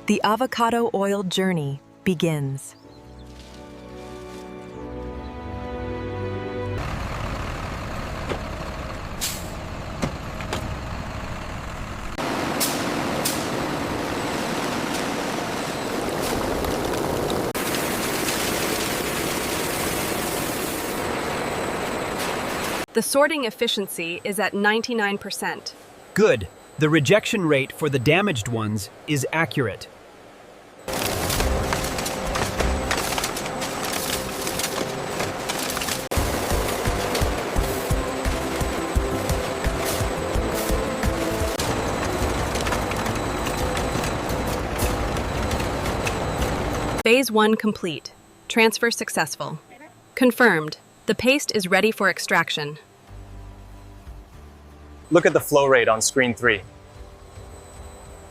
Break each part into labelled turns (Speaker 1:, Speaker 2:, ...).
Speaker 1: The avocado oil journey begins.
Speaker 2: The sorting efficiency is at 99%.
Speaker 3: Good. The rejection rate for the damaged ones is accurate.
Speaker 2: Phase 1 complete. Transfer successful. Confirmed. The paste is ready for extraction.
Speaker 4: Look at the flow rate on screen 3.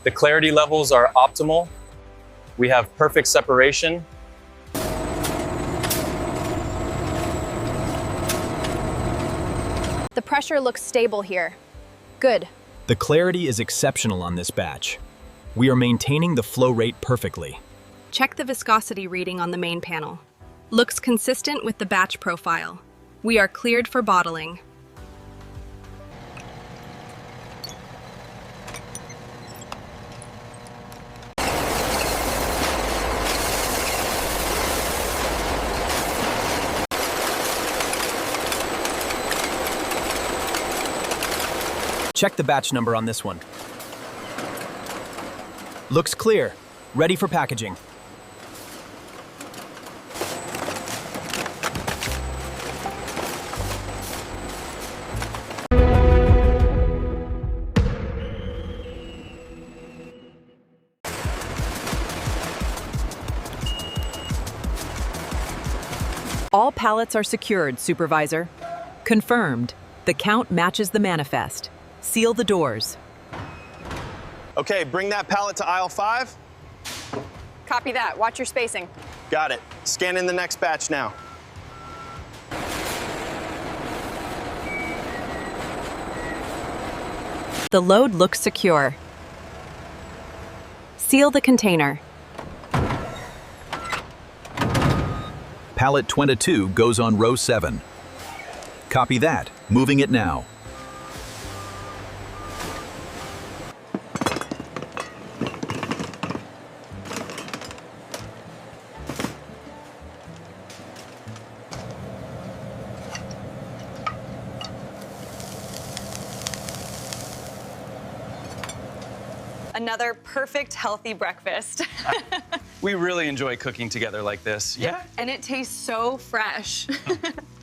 Speaker 4: The clarity levels are optimal. We have perfect separation.
Speaker 5: The pressure looks stable here. Good.
Speaker 3: The clarity is exceptional on this batch. We are maintaining the flow rate perfectly.
Speaker 2: Check the viscosity reading on the main panel. Looks consistent with the batch profile. We are cleared for bottling.
Speaker 3: Check the batch number on this one. Looks clear. Ready for packaging.
Speaker 1: All pallets are secured, Supervisor. Confirmed. The count matches the manifest. Seal the doors.
Speaker 4: Okay, bring that pallet to aisle 5.
Speaker 5: Copy that. Watch your spacing.
Speaker 4: Got it. Scan in the next batch now.
Speaker 1: The load looks secure. Seal the container.
Speaker 6: Pallet 22 goes on row 7. Copy that. Moving it now.
Speaker 7: Another perfect, healthy breakfast.
Speaker 4: We really enjoy cooking together like this. Yeah?
Speaker 7: And it tastes so fresh.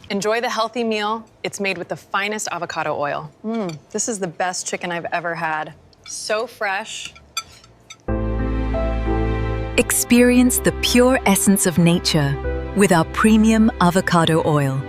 Speaker 7: Enjoy the healthy meal. It's made with the finest avocado oil. This is the best chicken I've ever had. So fresh.
Speaker 1: Experience the pure essence of nature with our premium avocado oil.